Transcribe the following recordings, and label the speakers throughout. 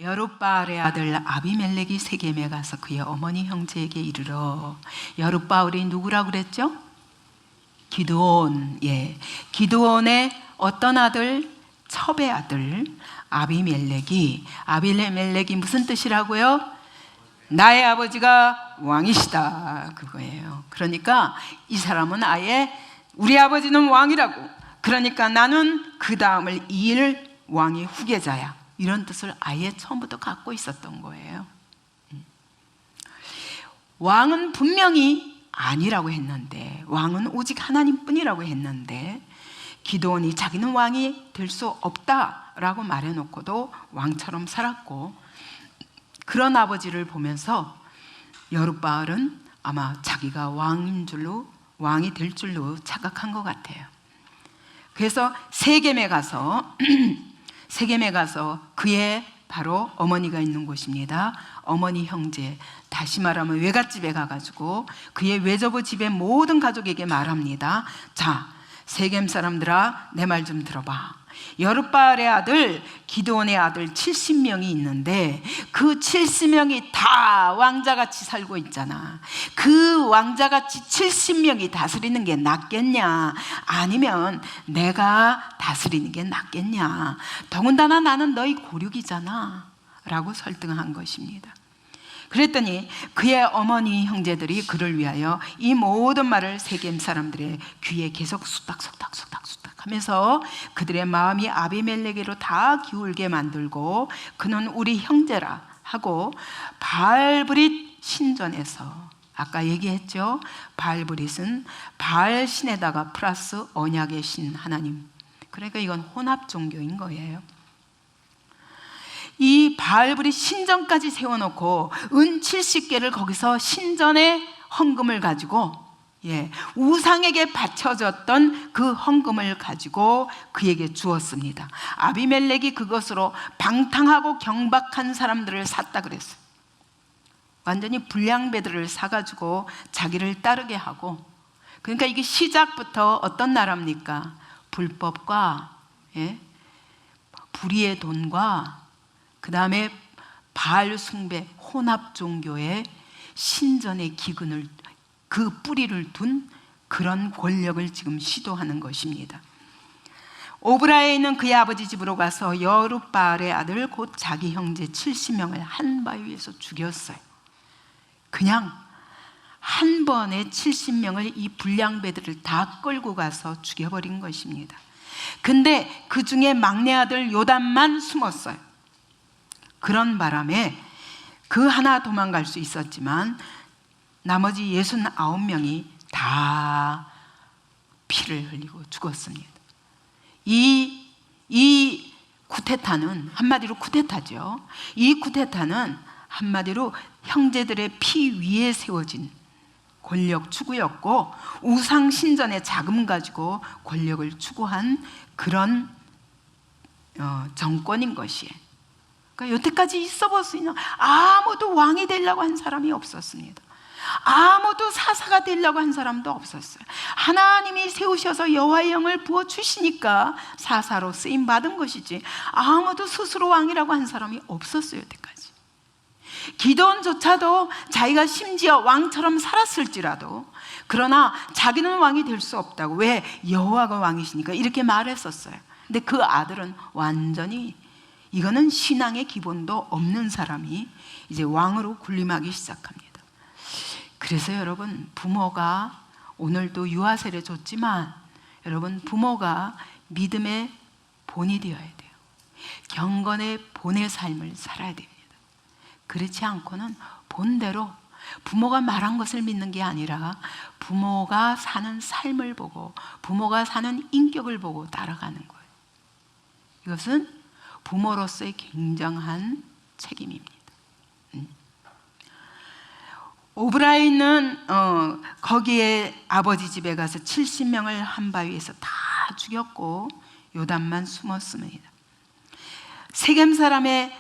Speaker 1: 여룻바알의 아들 아비멜렉이 세겜에 가서 그의 어머니 형제에게 이르러, 여룻바알이 누구라고 그랬죠? 기드온. 기드온의 어떤 아들? 첩의 아들 아비멜렉이 무슨 뜻이라고요? 나의 아버지가 왕이시다, 그거예요. 그러니까 이 사람은 아예 우리 아버지는 왕이라고, 그러니까 나는 그 다음을 이을 왕의 후계자야, 이런 뜻을 아예 처음부터 갖고 있었던 거예요. 왕은 분명히 아니라고 했는데, 왕은 오직 하나님뿐이라고 했는데, 기드온이 자기는 왕이 될 수 없다라고 말해놓고도 왕처럼 살았고, 그런 아버지를 보면서 여룻바알은 아마 자기가 왕이 될 줄로 착각한 것 같아요. 그래서 세겜에 가서 그의 바로 어머니가 있는 곳입니다. 어머니 형제, 다시 말하면 외갓집에 가가지고 그의 외조부 집의 모든 가족에게 말합니다. 자, 세겜 사람들아, 내 말 좀 들어봐. 여룻바알의 아들 기드온의 아들 70명이 있는데 그 70명이 다 왕자같이 살고 있잖아. 그 왕자같이 70명이 다스리는 게 낫겠냐, 아니면 내가 다스리는 게 낫겠냐, 더군다나 나는 너희 고륙이잖아 라고 설득한 것입니다. 그랬더니 그의 어머니 형제들이 그를 위하여 이 모든 말을 세겜 사람들의 귀에 계속 수닥수닥 하면서 그들의 마음이 아비멜렉에게로 다 기울게 만들고, 그는 우리 형제라 하고 바알브릿 신전에서, 아까 얘기했죠, 바알브릿은 바알 신에다가 플러스 언약의 신 하나님, 그러니까 이건 혼합 종교인 거예요. 이 바알브릿 신전까지 세워놓고 은 70개를 거기서 신전의 헌금을 가지고, 우상에게 바쳐졌던 그 헌금을 가지고 그에게 주었습니다. 아비멜렉이 그것으로 방탕하고 경박한 사람들을 샀다 그랬어요. 완전히 불량배들을 사가지고 자기를 따르게 하고, 그러니까 이게 시작부터 어떤 나라입니까? 불법과 불의의 돈과 그 다음에 바알 숭배, 혼합 종교의 신전의 기근을, 그 뿌리를 둔 그런 권력을 지금 시도하는 것입니다. 오브라에 있는 그의 아버지 집으로 가서 여룻바알의 아들 곧 자기 형제 70명을 한 바위에서 죽였어요. 그냥 한 번에 70명을 이 불량배들을 다 끌고 가서 죽여버린 것입니다. 근데 그 중에 막내 아들 요담만 숨었어요. 그런 바람에 그 하나 도망갈 수 있었지만 나머지 69명이 다 피를 흘리고 죽었습니다. 이 쿠데타는 한마디로 쿠데타죠. 이 쿠데타는 한마디로 형제들의 피 위에 세워진 권력 추구였고, 우상 신전의 자금 가지고 권력을 추구한 그런 정권인 것이에요. 그러니까 여태까지 있어 볼 수 있는 아무도 왕이 되려고 한 사람이 없었습니다. 아무도 사사가 되려고 한 사람도 없었어요. 하나님이 세우셔서 여호와의 영을 부어주시니까 사사로 쓰임받은 것이지, 아무도 스스로 왕이라고 한 사람이 없었어요, 여태까지. 기드온조차도 자기가 심지어 왕처럼 살았을지라도, 그러나 자기는 왕이 될 수 없다고, 왜? 여호와가 왕이시니까 이렇게 말했었어요. 근데 그 아들은 완전히, 이거는 신앙의 기본도 없는 사람이 이제 왕으로 군림하기 시작합니다. 그래서 여러분, 부모가 오늘도 유아세례 줬지만, 여러분, 부모가 믿음의 본이 되어야 돼요. 경건의 본의 삶을 살아야 됩니다. 그렇지 않고는 본대로 부모가 말한 것을 믿는 게 아니라 부모가 사는 삶을 보고 부모가 사는 인격을 보고 따라가는 거예요. 이것은 부모로서의 굉장한 책임입니다. 오브라에 있는 거기에 아버지 집에 가서 70명을 한 바위에서 다 죽였고 요담만 숨었습니다. 세겜의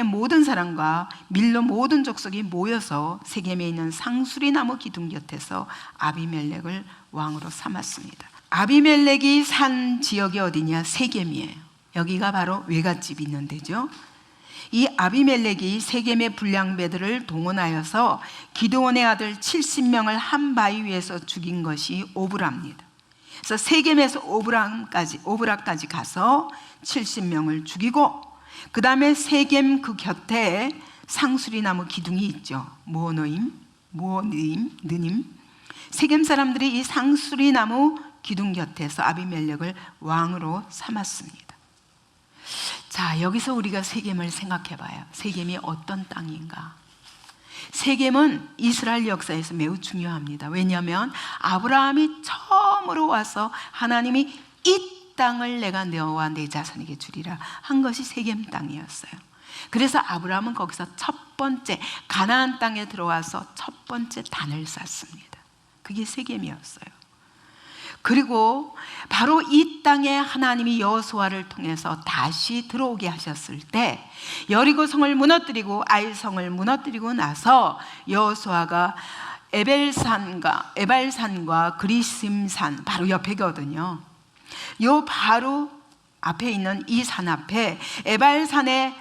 Speaker 1: 모든 사람과 밀로 모든 족속이 모여서 세겜에 있는 상수리 나무 기둥 곁에서 아비멜렉을 왕으로 삼았습니다. 아비멜렉이 산 지역이 어디냐? 세겜이에요. 여기가 바로 외갓집이 있는 데죠. 이 아비멜렉이 세겜의 불량배들을 동원하여서 기드온의 아들 70명을 한 바위 위에서 죽인 것이 오브라입니다. 그래서 세겜에서 오브라까지 가서 70명을 죽이고, 그 다음에 세겜 그 곁에 상수리 나무 기둥이 있죠. 무오느임. 세겜 사람들이 이 상수리 나무 기둥 곁에서 아비멜렉을 왕으로 삼았습니다. 자, 여기서 우리가 세겜을 생각해 봐요. 세겜이 어떤 땅인가? 세겜은 이스라엘 역사에서 매우 중요합니다. 왜냐하면 아브라함이 처음으로 와서 하나님이 이 땅을 내가 너와 내 자손에게 주리라 한 것이 세겜 땅이었어요. 그래서 아브라함은 거기서 첫 번째 가나안 땅에 들어와서 첫 번째 단을 쌓습니다. 그게 세겜이었어요. 그리고 바로 이 땅에 하나님이 여호수아를 통해서 다시 들어오게 하셨을 때 여리고성을 무너뜨리고 아이성을 무너뜨리고 나서 여호수아가 에발산과 그리심산 바로 옆에거든요. 요 바로 앞에 있는 이 산 앞에 에발산에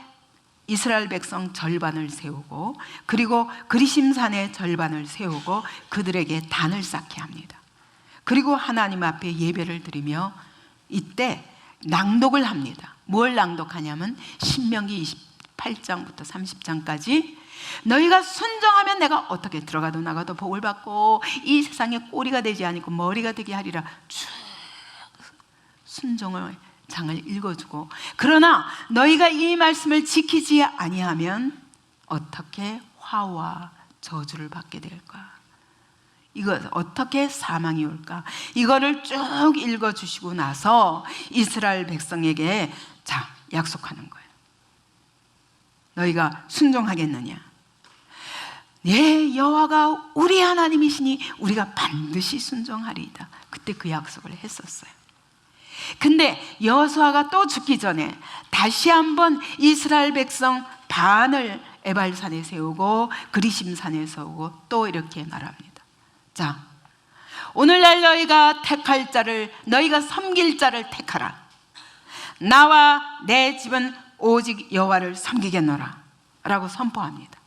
Speaker 1: 이스라엘 백성 절반을 세우고, 그리고 그리심산의 절반을 세우고 그들에게 단을 쌓게 합니다. 그리고 하나님 앞에 예배를 드리며 이때 낭독을 합니다. 뭘 낭독하냐면 신명기 28장부터 30장까지 너희가 순종하면 내가 어떻게 들어가도 나가도 복을 받고 이 세상에 꼬리가 되지 않고 머리가 되게 하리라 쭉 순종을 장을 읽어주고, 그러나 너희가 이 말씀을 지키지 아니하면 어떻게 화와 저주를 받게 될까? 이거 어떻게 사망이 올까? 이거를 쭉 읽어주시고 나서 이스라엘 백성에게 자, 약속하는 거예요. 너희가 순종하겠느냐? 예, 여호와가 우리 하나님이시니 우리가 반드시 순종하리이다. 그때 그 약속을 했었어요. 근데 여호수아가 또 죽기 전에 다시 한번 이스라엘 백성 반을 에발산에 세우고 그리심산에 세우고 또 이렇게 말합니다. 자, 오늘날 너희가 택할 자를, 너희가 섬길 자를 택하라. 나와 내 집은 오직 여호와를 섬기겠노라 라고 선포합니다.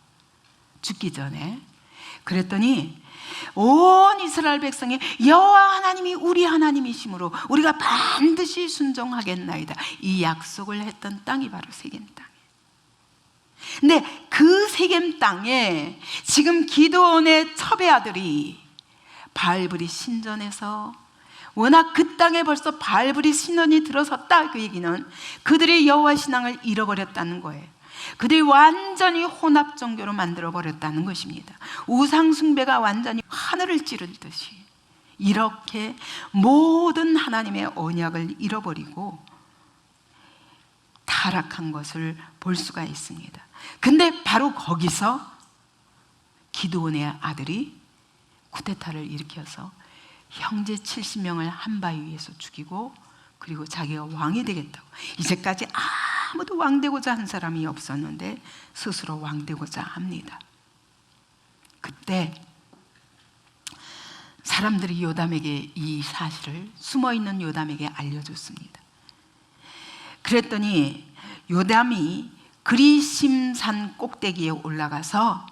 Speaker 1: 죽기 전에. 그랬더니 온 이스라엘 백성이 여호와 하나님이 우리 하나님이시므로 우리가 반드시 순종하겠나이다, 이 약속을 했던 땅이 바로 세겜 땅이에요. 근데 그 세겜 땅에 지금 기드온의 첩의 아들이 바알브리 신전에서, 워낙 그 땅에 벌써 바알브리 신전이 들어섰다, 그 얘기는 그들이 여호와 신앙을 잃어버렸다는 거예요. 그들이 완전히 혼합 종교로 만들어버렸다는 것입니다. 우상 숭배가 완전히 하늘을 찌르듯이 이렇게 모든 하나님의 언약을 잃어버리고 타락한 것을 볼 수가 있습니다. 근데 바로 거기서 기드온의 아들이 쿠데타를 일으켜서 형제 70명을 한 바위 위에서 죽이고, 그리고 자기가 왕이 되겠다고, 이제까지 아무도 왕 되고자 한 사람이 없었는데 스스로 왕 되고자 합니다. 그때 사람들이 요담에게 이 사실을, 숨어있는 요담에게 알려줬습니다. 그랬더니 요담이 그리심산 꼭대기에 올라가서,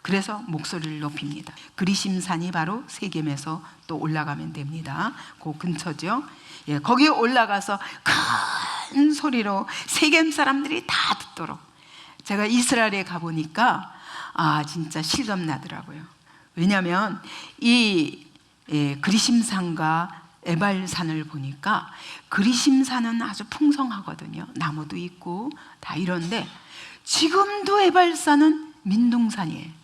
Speaker 1: 그래서 목소리를 높입니다. 그리심산이 바로 세겜에서 또 올라가면 됩니다. 그 근처죠. 예, 거기에 올라가서 큰 소리로 세겜 사람들이 다 듣도록. 제가 이스라엘에 가보니까 진짜 실감 나더라고요. 왜냐하면 이 그리심산과 에발산을 보니까 그리심산은 아주 풍성하거든요. 나무도 있고 다 이런데 지금도 에발산은 민둥산이에요.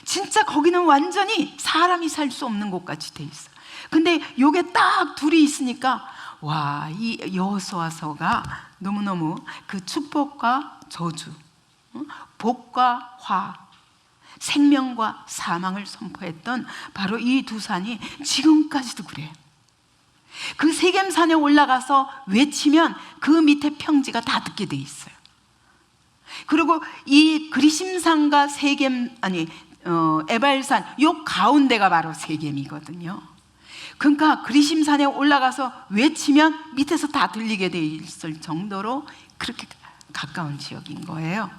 Speaker 1: 진짜 거기는 완전히 사람이 살 수 없는 곳 같이 돼 있어. 근데 요게 딱 둘이 있으니까 와, 이 여호수아서가 너무너무 그 축복과 저주, 복과 화, 생명과 사망을 선포했던 바로 이 두 산이 지금까지도 그래요. 그 세겜산에 올라가서 외치면 그 밑에 평지가 다 듣게 돼 있어요. 그리고 이 그리심산과 에발산 요 가운데가 바로 세겜이거든요. 그러니까 그리심산에 올라가서 외치면 밑에서 다 들리게 돼 있을 정도로 그렇게 가까운 지역인 거예요.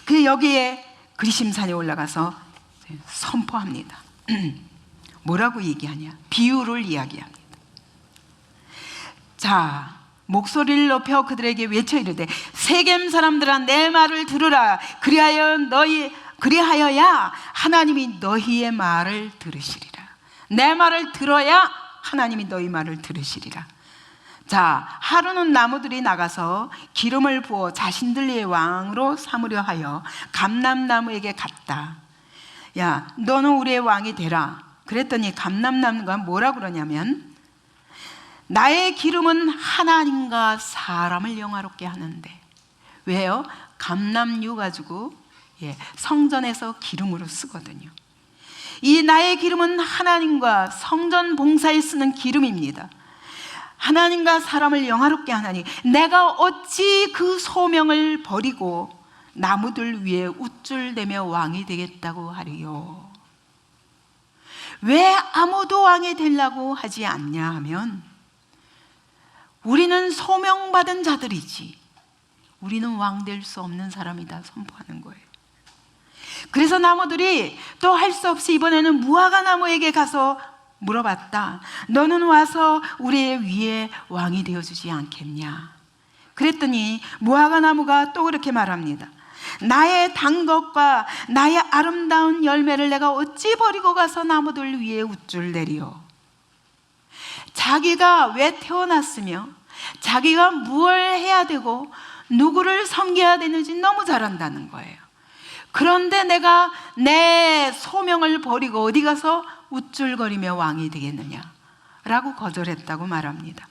Speaker 1: 그 여기에 그리심산에 올라가서 선포합니다. 뭐라고 얘기하냐? 비유를 이야기합니다. 자, 목소리를 높여 그들에게 외쳐 이르되 세겜 사람들아 내 말을 들으라. 그리하여야 하나님이 너희의 말을 들으시리라. 내 말을 들어야 하나님이 너희 말을 들으시리라. 자, 하루는 나무들이 나가서 기름을 부어 자신들의 왕으로 삼으려 하여 감람나무에게 갔다. 야, 너는 우리의 왕이 되라. 그랬더니 감람나무가 뭐라 그러냐면 나의 기름은 하나님과 사람을 영화롭게 하는데. 왜요? 감람유 가지고 성전에서 기름으로 쓰거든요. 이 나의 기름은 하나님과 성전 봉사에 쓰는 기름입니다. 하나님과 사람을 영화롭게 하나니 내가 어찌 그 소명을 버리고 나무들 위에 우쭐대며 왕이 되겠다고 하리요. 왜 아무도 왕이 되려고 하지 않냐 하면 우리는 소명받은 자들이지 우리는 왕 될 수 없는 사람이다 선포하는 거예요. 그래서 나무들이 또 할 수 없이 이번에는 무화과 나무에게 가서 물어봤다. 너는 와서 우리의 위에 왕이 되어주지 않겠냐? 그랬더니 무화과 나무가 또 그렇게 말합니다. 나의 단 것과 나의 아름다운 열매를 내가 어찌 버리고 가서 나무들 위에 우쭐대리요. 자기가 왜 태어났으며 자기가 무엇을 해야 되고 누구를 섬겨야 되는지 너무 잘 안다는 거예요. 그런데 내가 내 소명을 버리고 어디 가서 우쭐거리며 왕이 되겠느냐라고 거절했다고 말합니다.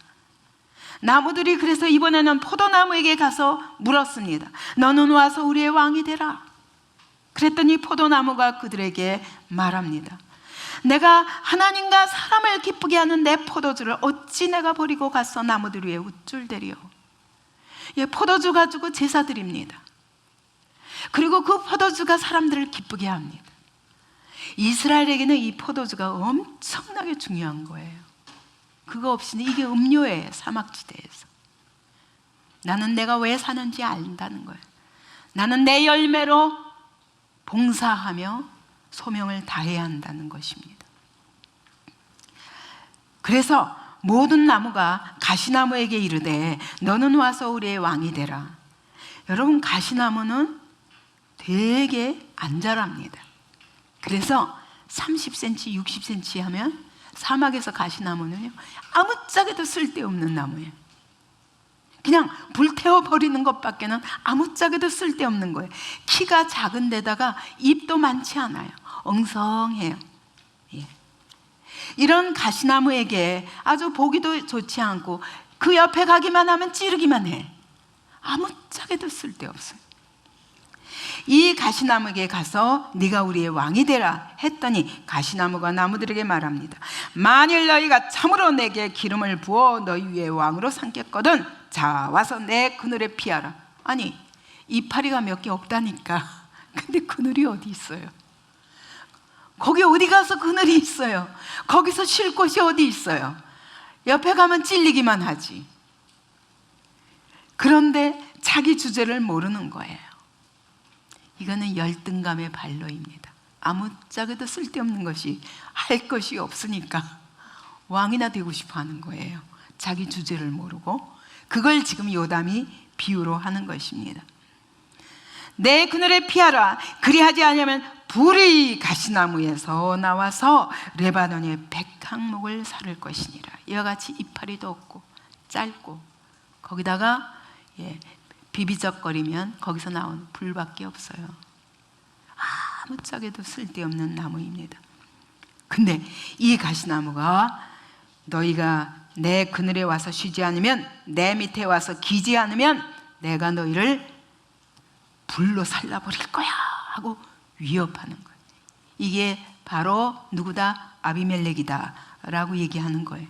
Speaker 1: 나무들이 그래서 이번에는 포도나무에게 가서 물었습니다. 너는 와서 우리의 왕이 되라. 그랬더니 포도나무가 그들에게 말합니다. 내가 하나님과 사람을 기쁘게 하는 내 포도주를 어찌 내가 버리고 가서 나무들 위에 우쭐대리요. 포도주 가지고 제사 드립니다. 그리고 그 포도주가 사람들을 기쁘게 합니다. 이스라엘에게는 이 포도주가 엄청나게 중요한 거예요. 그거 없이는 이게 음료예요. 사막지대에서 나는 내가 왜 사는지 안다는 거예요. 나는 내 열매로 봉사하며 소명을 다해야 한다는 것입니다. 그래서 모든 나무가 가시나무에게 이르되 너는 와서 우리의 왕이 되라. 여러분, 가시나무는 되게 안 자랍니다. 그래서 30cm, 60cm 하면 사막에서 가시나무는요 아무짝에도 쓸데없는 나무예요. 그냥 불태워버리는 것밖에는 아무짝에도 쓸데없는 거예요. 키가 작은 데다가 잎도 많지 않아요. 엉성해요. 이런 가시나무에게 아주 보기도 좋지 않고 그 옆에 가기만 하면 찌르기만 해. 아무짝에도 쓸데없어요. 이 가시나무에게 가서 네가 우리의 왕이 되라 했더니 가시나무가 나무들에게 말합니다. 만일 너희가 참으로 내게 기름을 부어 너희 위에 왕으로 삼겠거든 자 와서 내 그늘에 피하라. 아니 이파리가 몇 개 없다니까. 근데 그늘이 어디 있어요? 거기 어디 가서 그늘이 있어요? 거기서 쉴 곳이 어디 있어요? 옆에 가면 찔리기만 하지. 그런데 자기 주제를 모르는 거예요. 이거는 열등감의 발로입니다. 아무짝에도 쓸데없는 것이 할 것이 없으니까 왕이나 되고 싶어 하는 거예요. 자기 주제를 모르고. 그걸 지금 요담이 비유로 하는 것입니다. 내 그늘에 피하라. 그리하지 않으면 불이 가시나무에서 나와서 레바논의 백항목을 사를 것이니라. 이와 같이 이파리도 없고 짧고 거기다가 비비적거리면 거기서 나오는 불밖에 없어요. 아무짝에도 쓸데없는 나무입니다. 근데 이 가시나무가 너희가 내 그늘에 와서 쉬지 않으면 내 밑에 와서 기지 않으면 내가 너희를 불로 살라버릴 거야 하고 위협하는 거예요. 이게 바로 누구다? 아비멜렉이다 라고 얘기하는 거예요.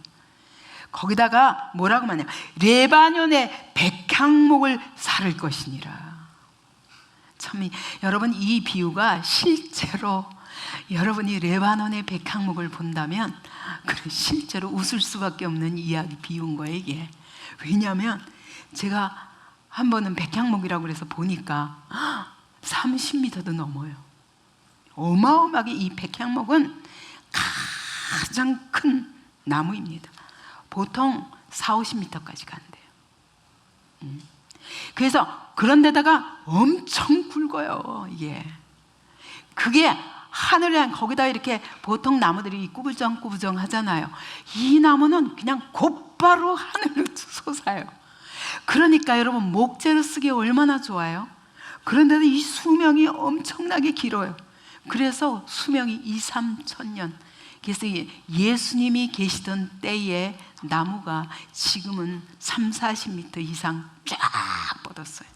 Speaker 1: 거기다가 뭐라고 하냐면 레바논의 백향목을 사를 것이니라. 참, 여러분, 이 비유가 실제로 여러분이 레바논의 백향목을 본다면 실제로 웃을 수밖에 없는 이야기, 비유인 거예요 이게. 왜냐하면 제가 한 번은 백향목이라고 해서 보니까 30m도 넘어요. 어마어마하게 이 백향목은 가장 큰 나무입니다. 보통 40~50m까지 간대요. 그래서 그런데다가 엄청 굵어요 이게. 그게 하늘에, 거기다 이렇게 보통 나무들이 꾸부정꾸부정 하잖아요. 이 나무는 그냥 곧바로 하늘로 솟아요. 그러니까 여러분, 목재로 쓰기 얼마나 좋아요. 그런데도 이 수명이 엄청나게 길어요. 그래서 수명이 2~3천년. 그래서 예수님이 계시던 때의 나무가 지금은 30~40m 이상 쫙 뻗었어요.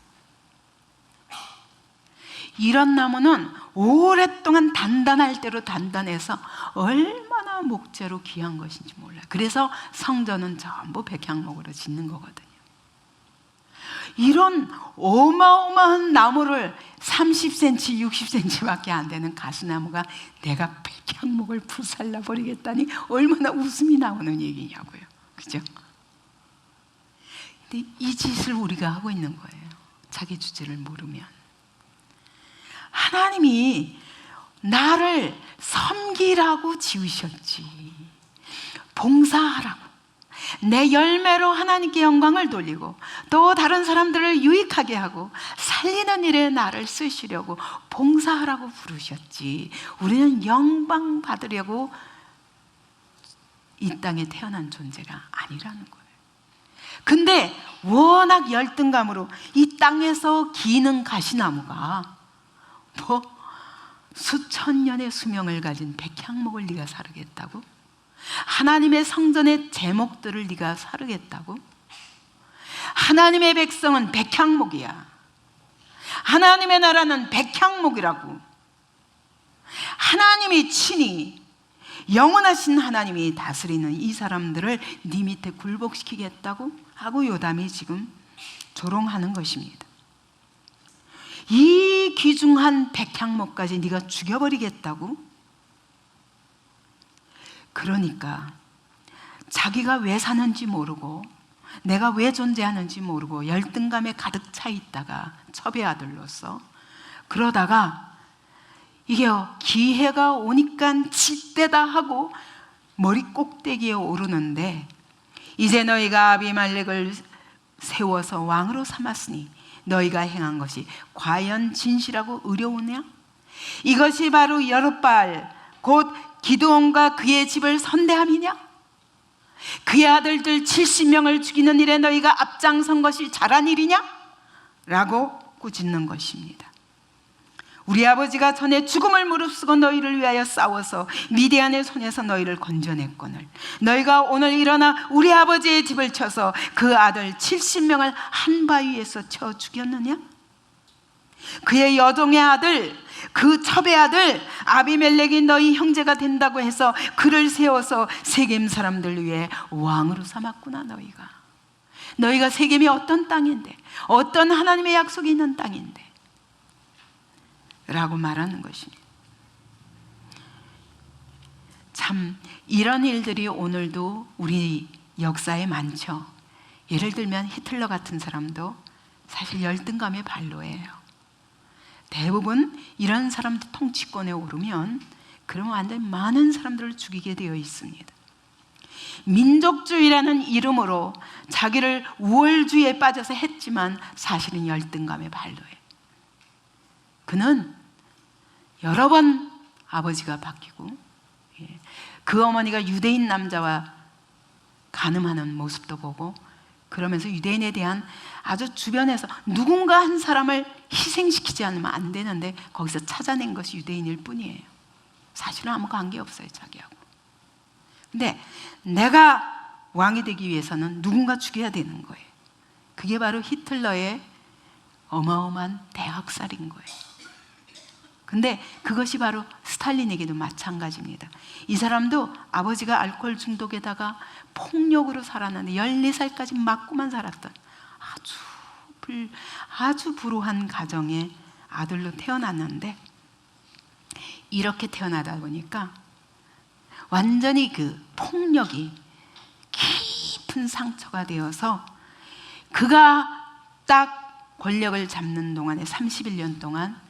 Speaker 1: 이런 나무는 오랫동안 단단할 대로 단단해서 얼마나 목재로 귀한 것인지 몰라요. 그래서 성전은 전부 백향목으로 짓는 거거든요. 이런 어마어마한 나무를 30cm, 60cm밖에 안 되는 가시나무가 내가 백향목을 불살라 버리겠다니 얼마나 웃음이 나오는 얘기냐고요. 그죠? 근데 이 짓을 우리가 하고 있는 거예요. 자기 주제를 모르면. 하나님이 나를 섬기라고 지으셨지, 봉사하라고, 내 열매로 하나님께 영광을 돌리고 또 다른 사람들을 유익하게 하고 살리는 일에 나를 쓰시려고 봉사하라고 부르셨지, 우리는 영광 받으려고 이 땅에 태어난 존재가 아니라는 거예요. 근데 워낙 열등감으로 이 땅에서 기는 가시나무가 수천 년의 수명을 가진 백향목을 네가 사르겠다고? 하나님의 성전의 제목들을 네가 사르겠다고? 하나님의 백성은 백향목이야. 하나님의 나라는 백향목이라고. 하나님이 친히, 영원하신 하나님이 다스리는 이 사람들을 네 밑에 굴복시키겠다고 하고 요담이 지금 조롱하는 것입니다. 이 귀중한 백향목까지 네가 죽여버리겠다고? 그러니까 자기가 왜 사는지 모르고 내가 왜 존재하는지 모르고 열등감에 가득 차 있다가 첩의 아들로서 그러다가 이게 기회가 오니까 짓대다 하고 머리 꼭대기에 오르는데, 이제 너희가 아비멜렉을 세워서 왕으로 삼았으니 너희가 행한 것이 과연 진실하고 의로우냐? 이것이 바로 여룻바알 곧 기드온과 그의 집을 선대함이냐? 그의 아들들 70명을 죽이는 일에 너희가 앞장선 것이 잘한 일이냐? 라고 꾸짖는 것입니다. 우리 아버지가 전에 죽음을 무릅쓰고 너희를 위하여 싸워서 미디안의 손에서 너희를 건져냈거늘 너희가 오늘 일어나 우리 아버지의 집을 쳐서 그 아들 70명을 한 바위에서 쳐 죽였느냐? 그의 여종의 아들, 그 첩의 아들 아비멜렉이 너희 형제가 된다고 해서 그를 세워서 세겜 사람들 위해 왕으로 삼았구나. 너희가 세겜이 어떤 땅인데, 어떤 하나님의 약속이 있는 땅인데 라고 말하는 것입니다. 참 이런 일들이 오늘도 우리 역사에 많죠. 예를 들면 히틀러 같은 사람도 사실 열등감의 발로예요. 대부분 이런 사람들 통치권에 오르면 그러면 완전히 많은 사람들을 죽이게 되어 있습니다. 민족주의라는 이름으로 자기를 우월주의에 빠져서 했지만 사실은 열등감의 발로예요. 그는 여러 번 아버지가 바뀌고 그 어머니가 유대인 남자와 간음하는 모습도 보고 그러면서 유대인에 대한 아주 주변에서 누군가 한 사람을 희생시키지 않으면 안 되는데 거기서 찾아낸 것이 유대인일 뿐이에요. 사실은 아무 관계없어요 자기하고. 근데 내가 왕이 되기 위해서는 누군가 죽여야 되는 거예요. 그게 바로 히틀러의 어마어마한 대학살인 거예요. 근데 그것이 바로 스탈린에게도 마찬가지입니다. 이 사람도 아버지가 알코올 중독에다가 폭력으로 살았는데 14살까지 맞고만 살았던 아주 불우한 가정의 아들로 태어났는데, 이렇게 태어나다 보니까 완전히 그 폭력이 깊은 상처가 되어서 그가 딱 권력을 잡는 동안에 31년 동안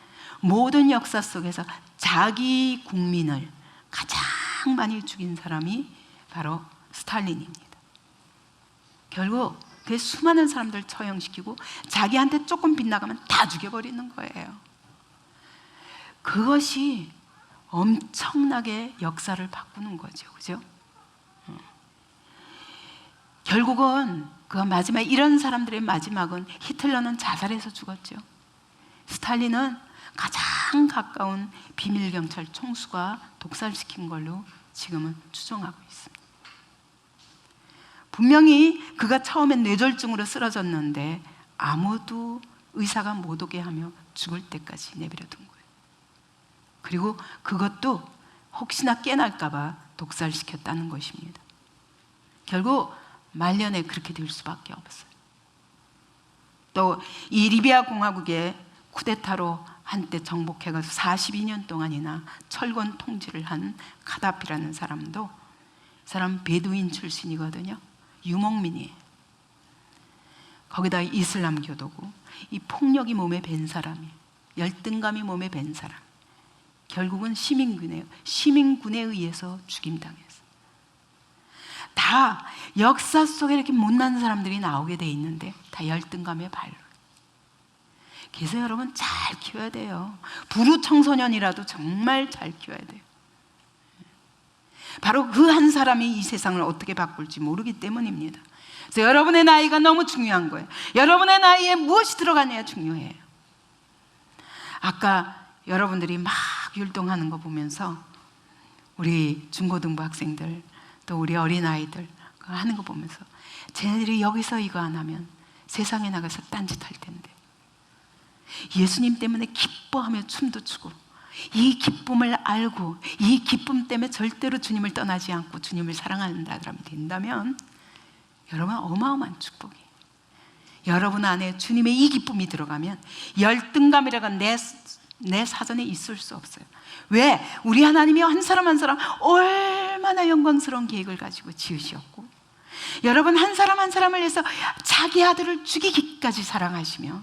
Speaker 1: 모든 역사 속에서 자기 국민을 가장 많이 죽인 사람이 바로 스탈린입니다. 결국 그 수많은 사람들 처형시키고 자기한테 조금 빗나가면 다 죽여버리는 거예요. 그것이 엄청나게 역사를 바꾸는 거죠. 그죠? 결국은 그 마지막, 이런 사람들의 마지막은, 히틀러는 자살해서 죽었죠. 스탈린은 가장 가까운 비밀경찰 총수가 독살시킨 걸로 지금은 추정하고 있습니다. 분명히 그가 처음엔 뇌졸중으로 쓰러졌는데 아무도 의사가 못 오게 하며 죽을 때까지 내버려둔 거예요. 그리고 그것도 혹시나 깨날까 봐 독살시켰다는 것입니다. 결국 말년에 그렇게 될 수밖에 없어요. 또 이 리비아 공화국의 쿠데타로 한때 정복해가지고 42년 동안이나 철권 통치를 한 카다피라는 사람도, 사람 베두인 출신이거든요. 유목민이에요. 거기다 이슬람교도고, 이 폭력이 몸에 밴 사람이에요. 열등감이 몸에 밴 사람. 결국은 시민군에 의해서 죽임당했어요. 다 역사 속에 이렇게 못난 사람들이 나오게 돼 있는데 다 열등감의 발로. 그래서 여러분 잘 키워야 돼요. 불우 청소년이라도 정말 잘 키워야 돼요. 바로 그 한 사람이 이 세상을 어떻게 바꿀지 모르기 때문입니다. 그래서 여러분의 나이가 너무 중요한 거예요. 여러분의 나이에 무엇이 들어가냐가 중요해요. 아까 여러분들이 막 율동하는 거 보면서 우리 중고등부 학생들, 또 우리 어린아이들 하는 거 보면서 쟤네들이 여기서 이거 안 하면 세상에 나가서 딴짓할 텐데, 예수님 때문에 기뻐하며 춤도 추고, 이 기쁨을 알고 이 기쁨 때문에 절대로 주님을 떠나지 않고 주님을 사랑한다 사람이 된다면 여러분 어마어마한 축복이, 여러분 안에 주님의 이 기쁨이 들어가면 열등감이라가 내 사전에 있을 수 없어요. 왜? 우리 하나님이 한 사람 한 사람 얼마나 영광스러운 계획을 가지고 지으셨고, 여러분 한 사람 한 사람을 위해서 자기 아들을 죽이기까지 사랑하시며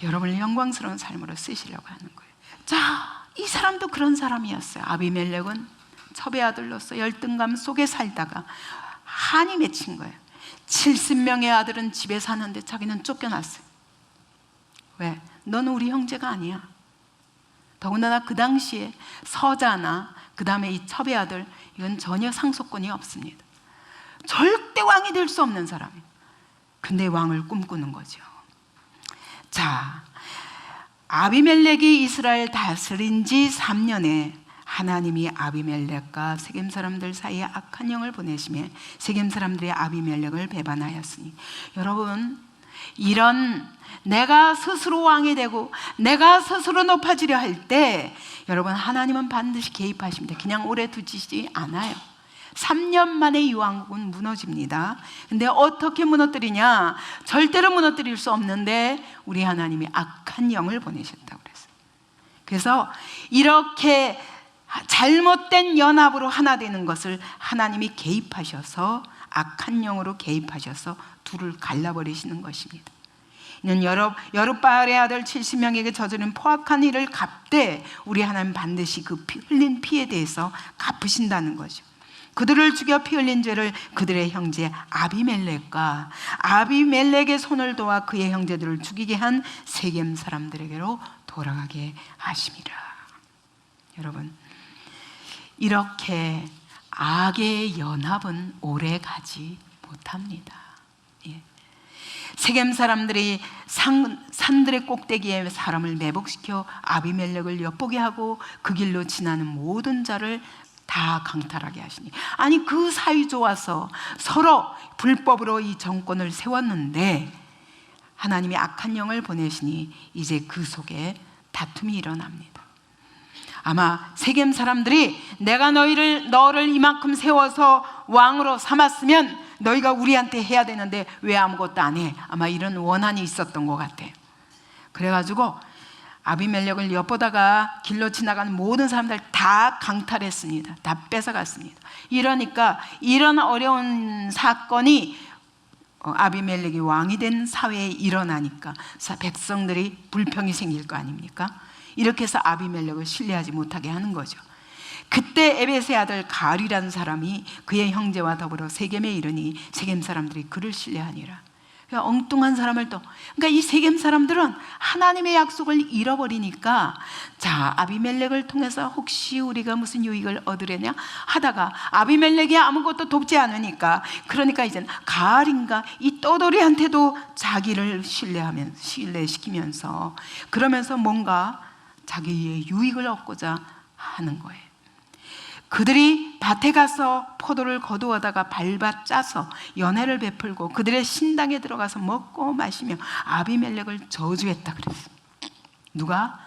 Speaker 1: 여러분을 영광스러운 삶으로 쓰시려고 하는 거예요. 자, 이 사람도 그런 사람이었어요. 아비멜렉은 첩의 아들로서 열등감 속에 살다가 한이 맺힌 거예요. 70명의 아들은 집에 사는데 자기는 쫓겨났어요. 왜? 너는 우리 형제가 아니야. 더군다나 그 당시에 서자나 그 다음에 이 첩의 아들, 이건 전혀 상속권이 없습니다. 절대 왕이 될 수 없는 사람이에요. 근데 왕을 꿈꾸는 거죠. 자, 아비멜렉이 이스라엘 다스린 지 3년에 하나님이 아비멜렉과 세겜 사람들 사이에 악한 영을 보내시며 세겜 사람들이 아비멜렉을 배반하였으니, 여러분 이런 내가 스스로 왕이 되고 내가 스스로 높아지려 할 때 여러분 하나님은 반드시 개입하십니다. 그냥 오래 두시지 않아요. 3년 만에 이 왕국은 무너집니다. 근데 어떻게 무너뜨리냐? 절대로 무너뜨릴 수 없는데 우리 하나님이 악한 영을 보내셨다고 그랬어요. 그래서 이렇게 잘못된 연합으로 하나 되는 것을 하나님이 개입하셔서 악한 영으로 개입하셔서 둘을 갈라버리시는 것입니다. 이는 여룻바알의 아들 70명에게 저지른 포악한 일을 갚되 우리 하나님 반드시 그 흘린 피에 대해서 갚으신다는 거죠. 그들을 죽여 피 흘린 죄를 그들의 형제 아비멜렉과 아비멜렉의 손을 도와 그의 형제들을 죽이게 한 세겜 사람들에게로 돌아가게 하심이라. 여러분, 이렇게 악의 연합은 오래 가지 못합니다. 예. 세겜 사람들이 산들의 꼭대기에 사람을 매복시켜 아비멜렉을 엿보게 하고 그 길로 지나는 모든 자를 다 강탈하게 하시니, 아니 그 사이 좋아서 서로 불법으로 이 정권을 세웠는데 하나님이 악한 영을 보내시니 이제 그 속에 다툼이 일어납니다. 아마 세겜 사람들이 내가 너를 이만큼 세워서 왕으로 삼았으면 너희가 우리한테 해야 되는데 왜 아무것도 안 해? 아마 이런 원한이 있었던 것 같아요. 그래가지고 아비멜렉을 엿보다가 길로 지나가는 모든 사람들 다 강탈했습니다. 다 뺏어갔습니다. 이러니까 이런 어려운 사건이 아비멜렉이 왕이 된 사회에 일어나니까 백성들이 불평이 생길 거 아닙니까? 이렇게 해서 아비멜렉을 신뢰하지 못하게 하는 거죠. 그때 에벳의 아들 가알이라는 사람이 그의 형제와 더불어 세겜에 이르니 세겜 사람들이 그를 신뢰하니라. 그러니까 엉뚱한 사람을 그러니까 이 세겜 사람들은 하나님의 약속을 잃어버리니까 자, 아비멜렉을 통해서 혹시 우리가 무슨 유익을 얻으려냐 하다가 아비멜렉이 아무것도 돕지 않으니까 그러니까 이젠 가알인가 이 떠돌이한테도 자기를 신뢰시키면서 그러면서 뭔가 자기의 유익을 얻고자 하는 거예요. 그들이 밭에 가서 포도를 거두어다가 밟아 짜서 연회를 베풀고 그들의 신당에 들어가서 먹고 마시며 아비멜렉을 저주했다 그랬어요. 누가?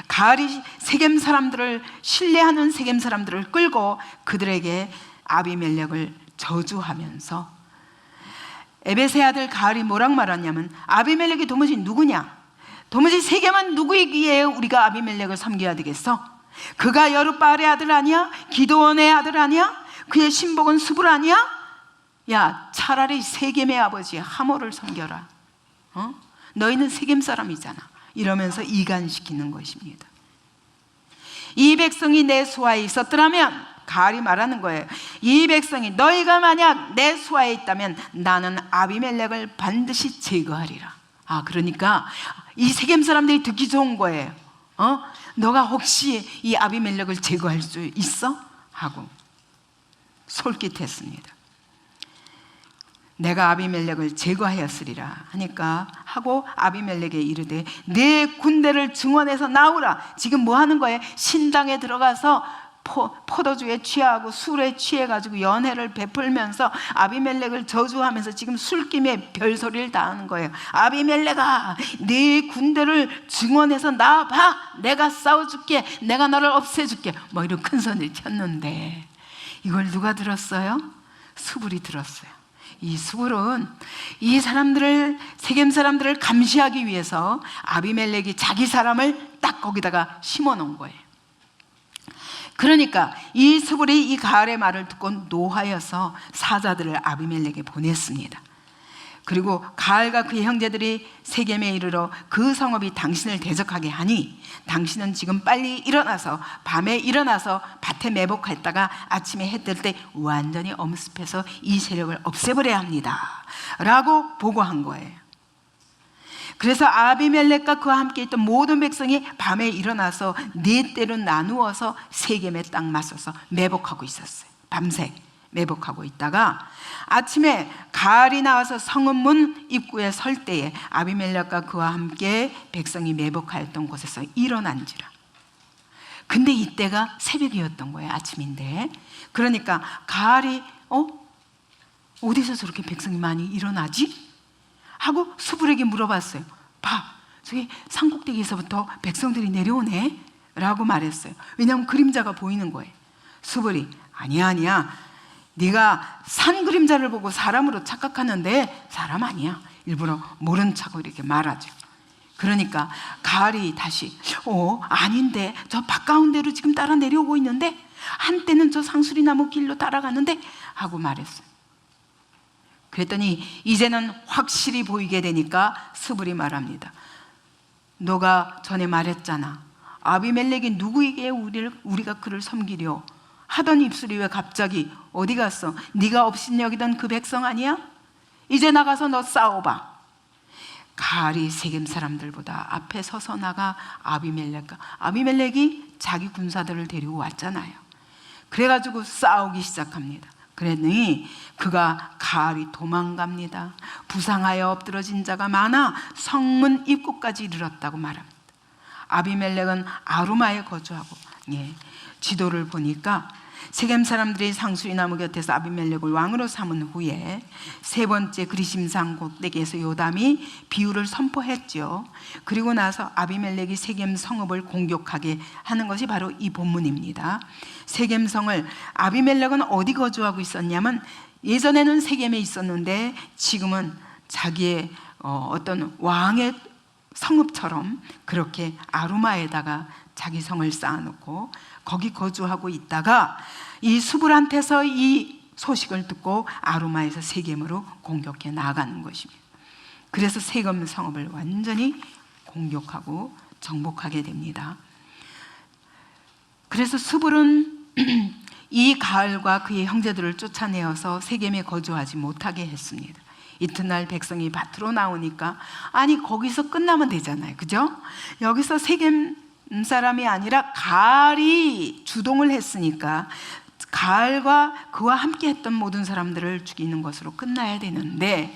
Speaker 1: 가알이 세겜 사람들을 신뢰하는 세겜 사람들을 끌고 그들에게 아비멜렉을 저주하면서 에벳의 아들 가알이 뭐라고 말하냐면 아비멜렉이 도무지 누구냐? 도무지 세겜은 누구이기에 우리가 아비멜렉을 섬겨야 되겠어? 그가 여룻바알의 아들 아니야? 기드온의 아들 아니야? 그의 신복은 수불 아니야? 야, 차라리 세겜의 아버지 하모를 섬겨라. 너희는 세겜 사람이잖아. 이러면서 이간시키는 것입니다. 이 백성이 내 수하에 있었더라면 가알이 말하는 거예요. 이 백성이 너희가 만약 내 수하에 있다면 나는 아비멜렉을 반드시 제거하리라. 그러니까 이 세겜 사람들이 듣기 좋은 거예요. 너가 혹시 이 아비멜렉을 제거할 수 있어? 하고 솔깃했습니다. 내가 아비멜렉을 제거하였으리라 하니까 하고 아비멜렉에 이르되 내 군대를 증원해서 나오라. 지금 뭐 하는 거예요? 신당에 들어가서 포도주에 취하고 술에 취해가지고 연회를 베풀면서 아비멜렉을 저주하면서 지금 술김에 별소리를 다 하는 거예요. 아비멜렉아, 네 군대를 증원해서 나와봐. 내가 싸워줄게. 내가 너를 없애줄게. 뭐 이런 큰 소리를 쳤는데 이걸 누가 들었어요? 수불이 들었어요. 이 수불은 이 사람들을 세겜 사람들을 감시하기 위해서 아비멜렉이 자기 사람을 딱 거기다가 심어 놓은 거예요. 그러니까 이 수불이 이 가알의 말을 듣고 노하여서 사자들을 아비멜렉에 보냈습니다. 그리고 가알과 그의 형제들이 세겜에 이르러 그 성읍이 당신을 대적하게 하니 당신은 지금 빨리 일어나서 밤에 일어나서 밭에 매복했다가 아침에 해 뜰 때 완전히 엄습해서 이 세력을 없애버려야 합니다 라고 보고한 거예요. 그래서 아비멜렉과 그와 함께 있던 모든 백성이 밤에 일어나서 네 때로 나누어서 세겜에 딱 맞서서 매복하고 있었어요. 밤새 매복하고 있다가 아침에 가알이 나와서 성읍 문 입구에 설 때에 아비멜렉과 그와 함께 백성이 매복하였던 곳에서 일어난지라. 근데 이때가 새벽이었던 거예요. 아침인데. 그러니까 가알이 어디서 저렇게 백성이 많이 일어나지? 하고 수불에게 물어봤어요. 봐, 저기 산꼭대기에서부터 백성들이 내려오네 라고 말했어요. 왜냐하면 그림자가 보이는 거예요. 수불이 아니야 네가 산 그림자를 보고 사람으로 착각하는데 사람 아니야. 일부러 모른 척을 이렇게 말하죠. 그러니까 가알이 다시 아닌데 저 바깥가운데로 지금 따라 내려오고 있는데 한때는 저 상수리나무 길로 따라가는데 하고 말했어요. 그랬더니 이제는 확실히 보이게 되니까 스불이 말합니다. 너가 전에 말했잖아. 아비멜렉이 누구에게 우리가 그를 섬기려 하던 입술이 왜 갑자기 어디 갔어? 네가 업신여기던 그 백성 아니야? 이제 나가서 너 싸워봐. 가알이 세겜 사람들보다 앞에 서서 나가 아비멜렉이 자기 군사들을 데리고 왔잖아요. 그래가지고 싸우기 시작합니다. 그랬더니 가알이 도망갑니다. 부상하여 엎드러진 자가 많아 성문 입구까지 이르렀다고 말합니다. 아비멜렉은 아루마에 거주하고 지도를 보니까 세겜 사람들이 상수리 나무 곁에서 아비멜렉을 왕으로 삼은 후에 세 번째 그리심산 꼭대기에서 요담이 비유를 선포했죠. 그리고 나서 아비멜렉이 세겜 성읍을 공격하게 하는 것이 바로 이 본문입니다. 세겜 성을 아비멜렉은 어디 거주하고 있었냐면 예전에는 세겜에 있었는데 지금은 자기의 어떤 왕의 성읍처럼 그렇게 아루마에다가 자기 성을 쌓아놓고 거기 거주하고 있다가 이 수불한테서 이 소식을 듣고 아루마에서 세겜으로 공격해 나가는 것입니다. 그래서 세겜 성읍을 완전히 공격하고 정복하게 됩니다. 그래서 수불은 이 가을과 그의 형제들을 쫓아내어서 세겜에 거주하지 못하게 했습니다. 이튿날 백성이 밭으로 나오니까 아니 거기서 끝나면 되잖아요, 그죠? 여기서 세겜 사람이 아니라 가알이 주동을 했으니까 가알과 그와 함께 했던 모든 사람들을 죽이는 것으로 끝나야 되는데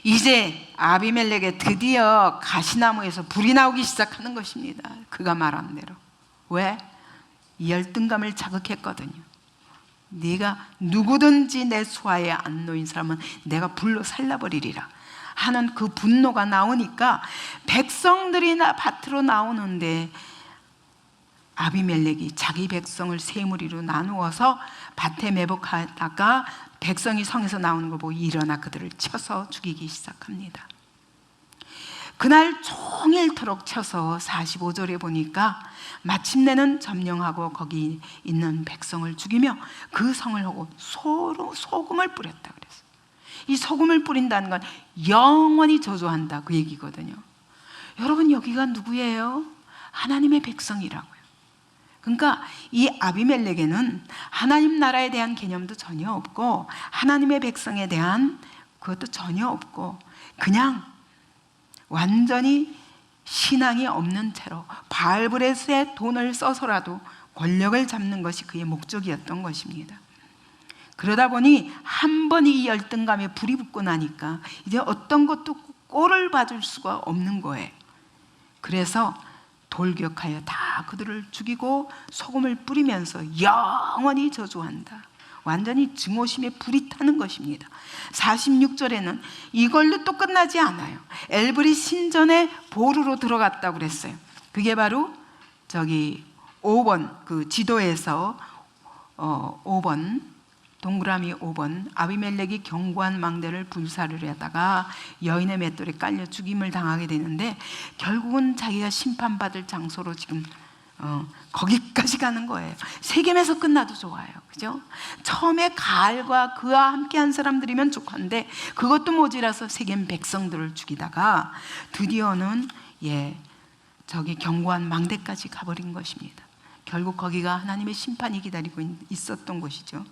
Speaker 1: 이제 아비멜렉에 드디어 가시나무에서 불이 나오기 시작하는 것입니다. 그가 말한 대로. 왜? 열등감을 자극했거든요. 네가 누구든지 내 수하에 안 놓인 사람은 내가 불로 살라버리리라 하는 그 분노가 나오니까 백성들이 밭으로 나오는데 아비멜렉이 자기 백성을 세 무리로 나누어서 밭에 매복하다가 백성이 성에서 나오는 걸 보고 일어나 그들을 쳐서 죽이기 시작합니다. 그날 종일토록 쳐서 45절에 보니까 마침내는 점령하고 거기 있는 백성을 죽이며 그 성을 하고 소금을 뿌렸다 그랬어요. 이 소금을 뿌린다는 건 영원히 저주한다 그 얘기거든요. 여러분 여기가 누구예요? 하나님의 백성이라고요. 그러니까 이 아비멜렉에는 하나님 나라에 대한 개념도 전혀 없고 하나님의 백성에 대한 그것도 전혀 없고 그냥 완전히 신앙이 없는 채로 바알브레스의 돈을 써서라도 권력을 잡는 것이 그의 목적이었던 것입니다. 그러다 보니 한 번 이 열등감에 불이 붙고 나니까 이제 어떤 것도 꼴을 봐줄 수가 없는 거예요. 그래서 돌격하여 다 그들을 죽이고 소금을 뿌리면서 영원히 저주한다. 완전히 증오심에 불이 타는 것입니다. 46절에는 이걸로 또 끝나지 않아요. 엘브리 신전의 보루로 들어갔다고 그랬어요. 그게 바로 저기 5번 그 지도에서 5번 동그라미 5번 아비멜렉이 견고한 망대를 불사를 하다가 여인의 맷돌에 깔려 죽임을 당하게 되는데 결국은 자기가 심판받을 장소로 지금 거기까지 가는 거예요. 세겜에서 끝나도 좋아요, 그죠? 처음에 가알과 그와 함께한 사람들이면 좋건데 그것도 모자라서 세겜 백성들을 죽이다가 드디어는 저기 견고한 망대까지 가버린 것입니다. 결국 거기가 하나님의 심판이 기다리고 있었던 곳이죠.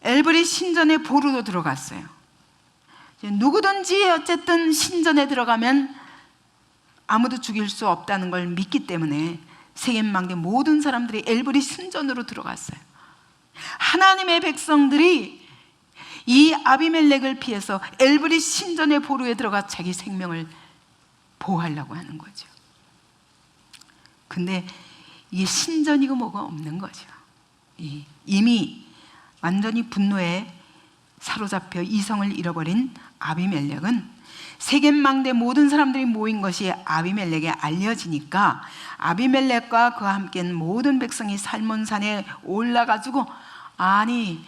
Speaker 1: 엘브리 신전의 보루도 들어갔어요. 누구든지 어쨌든 신전에 들어가면 아무도 죽일 수 없다는 걸 믿기 때문에 세겜 망대 모든 사람들이 엘브리 신전으로 들어갔어요. 하나님의 백성들이 이 아비멜렉을 피해서 엘브리 신전의 보루에 들어가 자기 생명을 보호하려고 하는 거죠. 근데 이게 신전이고 뭐가 없는 거죠. 이미 완전히 분노에 사로잡혀 이성을 잃어버린 아비멜렉은 세겜 망대 모든 사람들이 모인 것이 아비멜렉에 알려지니까 아비멜렉과 그와 함께한 모든 백성이 살몬산에 올라가지고 아니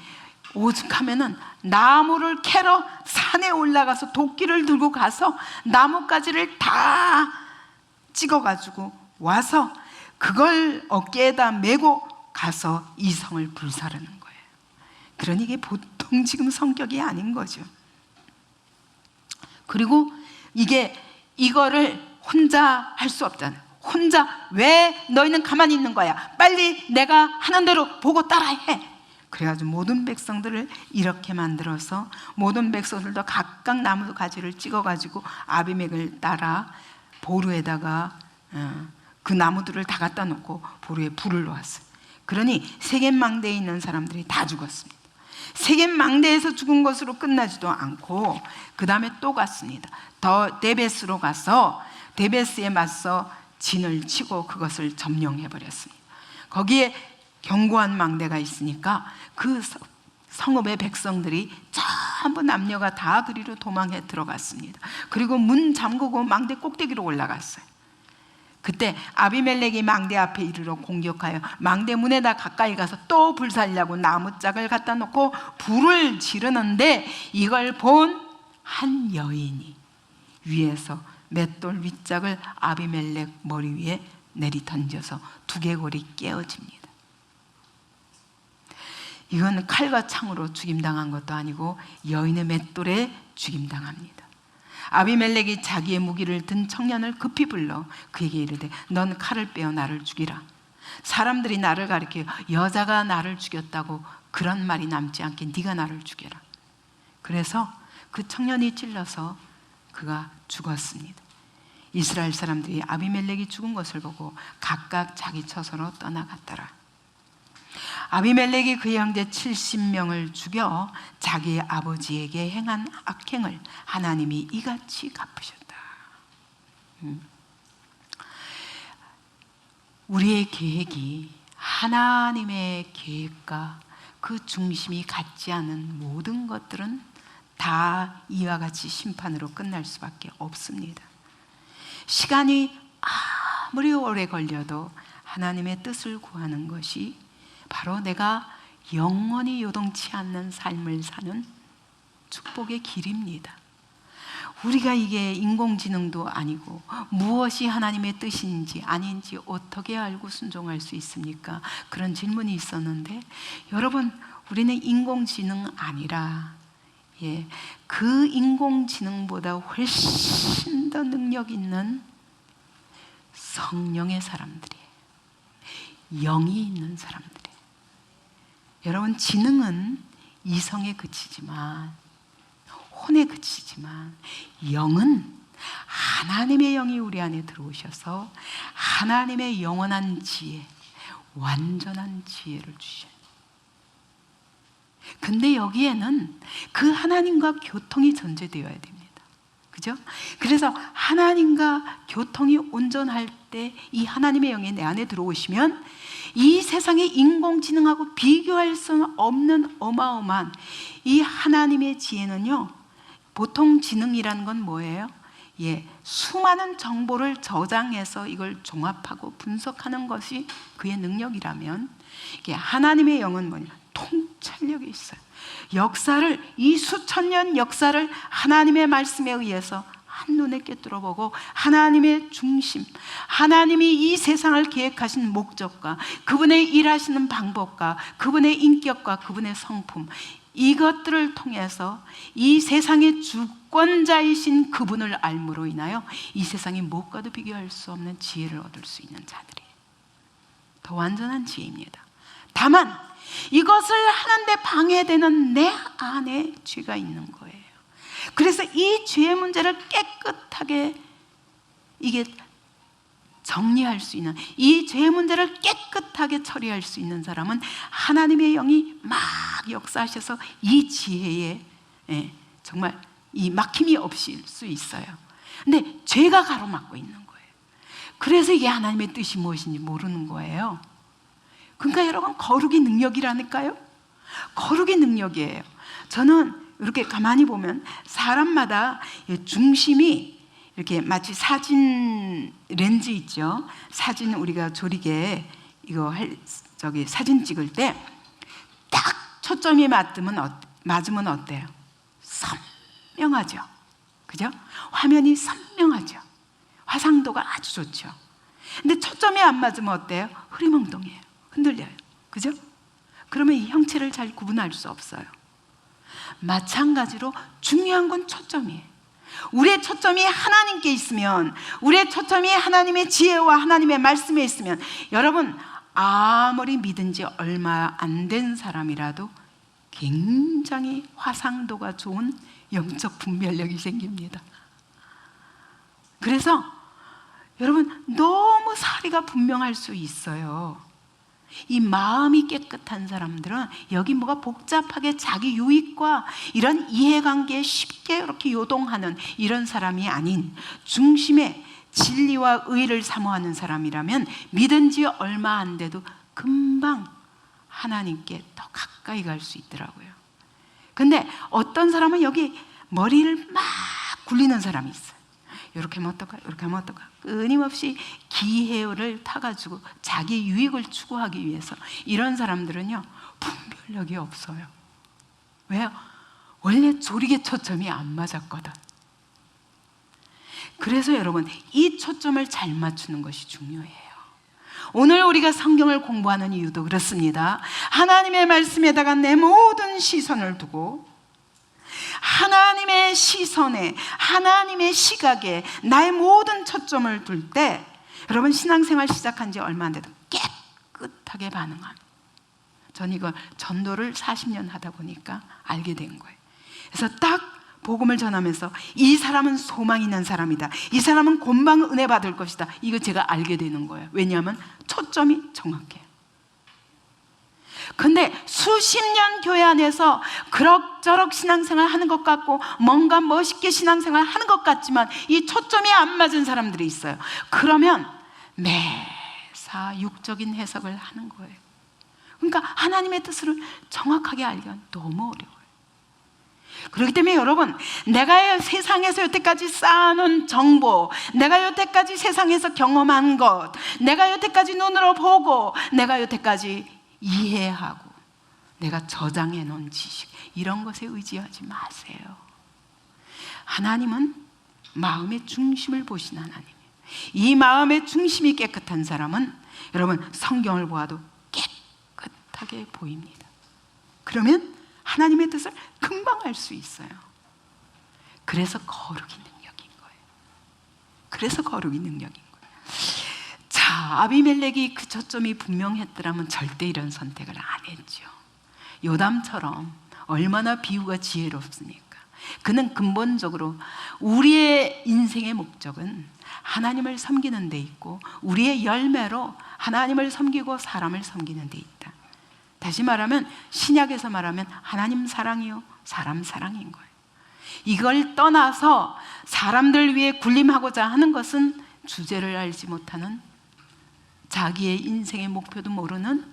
Speaker 1: 오죽하면은 나무를 캐러 산에 올라가서 도끼를 들고 가서 나뭇가지를 다 찍어가지고 와서 그걸 어깨에다 메고 가서 이 성을 불사르는 거예요. 그러니 이게 보통 지금 성격이 아닌 거죠. 그리고 이거를 혼자 할 수 없잖아요. 혼자 왜 너희는 가만히 있는 거야? 빨리 내가 하는 대로 보고 따라해. 그래가지고 모든 백성들을 이렇게 만들어서 모든 백성들도 각각 나무 가지를 찍어가지고 아비멜렉을 따라 보루에다가 그 나무들을 다 갖다 놓고 보루에 불을 놓았어요. 그러니 세겜 망대에 있는 사람들이 다 죽었습니다. 세겜 망대에서 죽은 것으로 끝나지도 않고 그 다음에 또 갔습니다. 더 데베스로 가서 데베스에 맞서 진을 치고 그것을 점령해 버렸습니다. 거기에 견고한 망대가 있으니까 그 성읍의 백성들이 전부 남녀가 다 그리로 도망해 들어갔습니다. 그리고 문 잠그고 망대 꼭대기로 올라갔어요. 그때 아비멜렉이 망대 앞에 이르러 공격하여 망대 문에다 가까이 가서 또 불살려고 나무짝을 갖다 놓고 불을 지르는데, 이걸 본 한 여인이 위에서 맷돌 윗짝을 아비멜렉 머리 위에 내리 던져서 두개골이 깨어집니다. 이건 칼과 창으로 죽임당한 것도 아니고 여인의 맷돌에 죽임당합니다. 아비멜렉이 자기의 무기를 든 청년을 급히 불러 그에게 이르되, 넌 칼을 빼어 나를 죽이라. 사람들이 나를 가리켜 여자가 나를 죽였다고 그런 말이 남지 않게 네가 나를 죽여라. 그래서 그 청년이 찔러서 그가 죽었습니다. 이스라엘 사람들이 아비멜렉이 죽은 것을 보고 각각 자기 처소로 떠나갔더라. 아비멜렉이 그의 형제 70명을 죽여 자기의 아버지에게 행한 악행을 하나님이 이같이 갚으셨다. 우리의 계획이 하나님의 계획과 그 중심이 같지 않은 모든 것들은 다 이와 같이 심판으로 끝날 수밖에 없습니다. 시간이 아무리 오래 걸려도 하나님의 뜻을 구하는 것이 바로 내가 영원히 요동치 않는 삶을 사는 축복의 길입니다. 우리가 이게 인공지능도 아니고 무엇이 하나님의 뜻인지 아닌지 어떻게 알고 순종할 수 있습니까? 그런 질문이 있었는데, 여러분, 우리는 인공지능 아니라 그 인공지능보다 훨씬 더 능력 있는 성령의 사람들이에요. 영이 있는 사람들이에요. 여러분, 지능은 이성에 그치지만, 혼에 그치지만, 영은 하나님의 영이 우리 안에 들어오셔서 하나님의 영원한 지혜, 완전한 지혜를 주셔요. 근데 여기에는 그 하나님과 교통이 전제되어야 됩니다. 그죠? 그래서 하나님과 교통이 온전할 때 이 하나님의 영이 내 안에 들어오시면 이 세상의 인공지능하고 비교할 수 없는 어마어마한 이 하나님의 지혜는요, 보통 지능이라는 건 뭐예요? 수많은 정보를 저장해서 이걸 종합하고 분석하는 것이 그의 능력이라면, 이게 하나님의 영은 뭐냐? 통찰력이 있어요. 역사를, 이 수천 년 역사를 하나님의 말씀에 의해서 한눈에 꿰뚫어 보고 하나님의 중심, 하나님이 이 세상을 계획하신 목적과 그분의 일하시는 방법과 그분의 인격과 그분의 성품, 이것들을 통해서 이 세상의 주권자이신 그분을 알므로 인하여 이 세상의 무엇과도 비교할 수 없는 지혜를 얻을 수 있는 자들이에요. 더 완전한 지혜입니다. 다만 이것을 하는데 방해되는 내 안에 죄가 있는 거예요. 그래서 이 죄의 문제를 깨끗하게 이게 정리할 수 있는, 이 죄의 문제를 깨끗하게 처리할 수 있는 사람은 하나님의 영이 막 역사하셔서 이 지혜에 정말 이 막힘이 없을 수 있어요. 근데 죄가 가로막고 있는 거예요. 그래서 이게 하나님의 뜻이 무엇인지 모르는 거예요. 그러니까 여러분, 거룩이 능력이라니까요. 거룩이 능력이에요. 저는 이렇게 가만히 보면 사람마다 중심이 이렇게 마치 사진 렌즈 있죠. 사진 우리가 조리개 이거 사진 찍을 때 딱 초점이 맞으면 어때요? 선명하죠. 그죠? 화면이 선명하죠. 화상도가 아주 좋죠. 근데 초점이 안 맞으면 어때요? 흐리멍덩해요. 흔들려요. 그죠? 그러면 이 형체를 잘 구분할 수 없어요. 마찬가지로 중요한 건 초점이에요. 우리의 초점이 하나님께 있으면, 우리의 초점이 하나님의 지혜와 하나님의 말씀에 있으면, 여러분, 아무리 믿은 지 얼마 안 된 사람이라도 굉장히 화상도가 좋은 영적 분별력이 생깁니다. 그래서 여러분, 너무 사리가 분명할 수 있어요. 이 마음이 깨끗한 사람들은 여기 뭐가 복잡하게 자기 유익과 이런 이해관계에 쉽게 이렇게 요동하는 이런 사람이 아닌, 중심에 진리와 의를 사모하는 사람이라면 믿은 지 얼마 안 돼도 금방 하나님께 더 가까이 갈 수 있더라고요. 근데 어떤 사람은 여기 머리를 막 굴리는 사람이 있어요. 이렇게 하면 어떨까? 이렇게 하면 어떨까? 끊임없이 기회를 타가지고 자기 유익을 추구하기 위해서 이런 사람들은요, 분별력이 없어요. 왜요? 원래 조리개 초점이 안 맞았거든. 그래서 여러분, 이 초점을 잘 맞추는 것이 중요해요. 오늘 우리가 성경을 공부하는 이유도 그렇습니다. 하나님의 말씀에다가 내 모든 시선을 두고 하나님의 시선에, 하나님의 시각에 나의 모든 초점을 둘 때, 여러분, 신앙생활 시작한 지 얼마 안 돼도 깨끗하게 반응합니다. 전 이걸 전도를 40년 하다 보니까 알게 된 거예요. 그래서 딱 복음을 전하면서 이 사람은 소망 있는 사람이다, 이 사람은 곤방 은혜 받을 것이다, 이거 제가 알게 되는 거예요. 왜냐하면 초점이 정확해요. 근데 수십 년 교회 안에서 그럭저럭 신앙생활 하는 것 같고 뭔가 멋있게 신앙생활 하는 것 같지만 이 초점이 안 맞은 사람들이 있어요. 그러면 매사 육적인 해석을 하는 거예요. 그러니까 하나님의 뜻을 정확하게 알기가 너무 어려워요. 그렇기 때문에 여러분, 내가 세상에서 여태까지 쌓아놓은 정보, 내가 여태까지 세상에서 경험한 것, 내가 여태까지 눈으로 보고, 내가 여태까지 이해하고, 내가 저장해 놓은 지식, 이런 것에 의지하지 마세요. 하나님은 마음의 중심을 보시는 하나님이에요. 이 마음의 중심이 깨끗한 사람은 여러분, 성경을 보아도 깨끗하게 보입니다. 그러면 하나님의 뜻을 금방 알 수 있어요. 그래서 거룩이 능력인 거예요. 그래서 거룩이 능력인 거예요. 자, 아비멜렉이 그 초점이 분명했더라면 절대 이런 선택을 안 했죠. 요담처럼 얼마나 비유가 지혜롭습니까? 그는 근본적으로 우리의 인생의 목적은 하나님을 섬기는 데 있고, 우리의 열매로 하나님을 섬기고 사람을 섬기는 데 있다. 다시 말하면, 신약에서 말하면 하나님 사랑이요 사람 사랑인 거예요. 이걸 떠나서 사람들 위해 군림하고자 하는 것은 주제를 알지 못하는, 자기의 인생의 목표도 모르는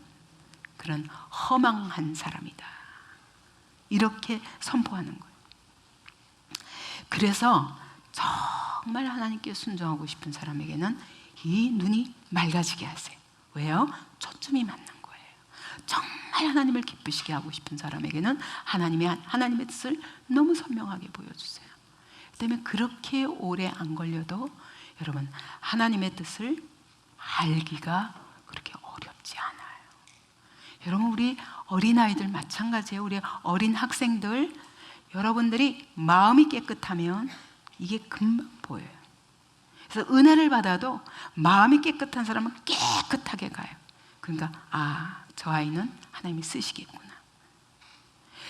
Speaker 1: 그런 허망한 사람이다, 이렇게 선포하는 거예요. 그래서 정말 하나님께 순종하고 싶은 사람에게는 이 눈이 맑아지게 하세요. 왜요? 초점이 맞는 거예요. 정말 하나님을 기쁘시게 하고 싶은 사람에게는 하나님의 뜻을 너무 선명하게 보여주세요. 그다음에 그렇게 오래 안 걸려도 여러분, 하나님의 뜻을 알기가 그렇게 어렵지 않아요. 여러분, 우리 어린아이들 마찬가지예요. 우리 어린 학생들, 여러분들이 마음이 깨끗하면 이게 금방 보여요. 그래서 은혜를 받아도 마음이 깨끗한 사람은 깨끗하게 가요. 그러니까 저 아이는 하나님이 쓰시겠구나.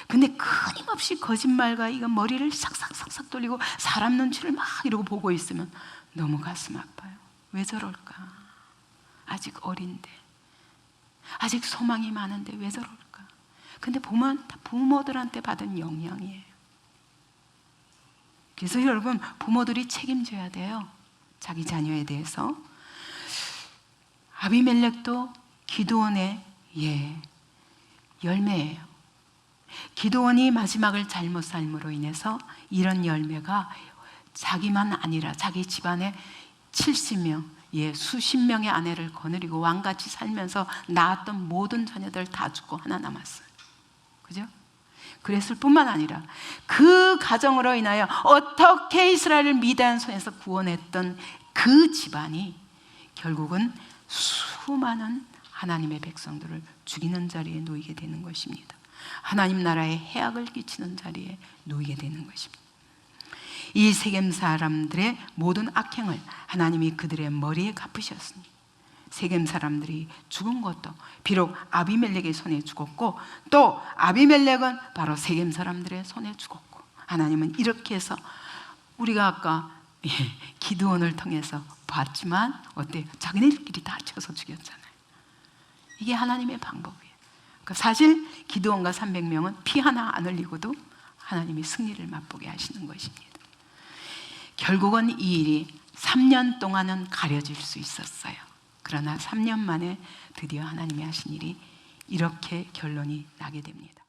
Speaker 1: 근데 끊임없이 거짓말과 이거 머리를 싹싹싹싹 돌리고 사람 눈치를 막 이러고 보고 있으면 너무 가슴 아파요. 왜 저럴까? 아직 어린데, 아직 소망이 많은데 왜 저럴까? 근데 보면 다 부모들한테 받은 영향이에요. 그래서 여러분, 부모들이 책임져야 돼요. 자기 자녀에 대해서. 아비멜렉도 기드온의 열매예요. 기드온이 마지막을 잘못 삶으로 인해서 이런 열매가 자기만 아니라 자기 집안에 70명, 수십 명의 아내를 거느리고 왕같이 살면서 낳았던 모든 자녀들 다 죽고 하나 남았어요. 그죠? 그랬을 뿐만 아니라 그 가정으로 인하여 어떻게 이스라엘을 미디안 손에서 구원했던 그 집안이 결국은 수많은 하나님의 백성들을 죽이는 자리에 놓이게 되는 것입니다. 하나님 나라에 해악을 끼치는 자리에 놓이게 되는 것입니다. 이 세겜 사람들의 모든 악행을 하나님이 그들의 머리에 갚으셨으니, 세겜 사람들이 죽은 것도 비록 아비멜렉의 손에 죽었고, 또 아비멜렉은 바로 세겜 사람들의 손에 죽었고, 하나님은 이렇게 해서 우리가 아까 기드온을 통해서 봤지만 어때요? 자기네들끼리 다 쳐서 죽였잖아요. 이게 하나님의 방법이에요. 그러니까 사실 기드온과 300명은 피 하나 안 흘리고도 하나님이 승리를 맛보게 하시는 것입니다. 결국은 이 일이 3년 동안은 가려질 수 있었어요. 그러나 3년 만에 드디어 하나님이 하신 일이 이렇게 결론이 나게 됩니다.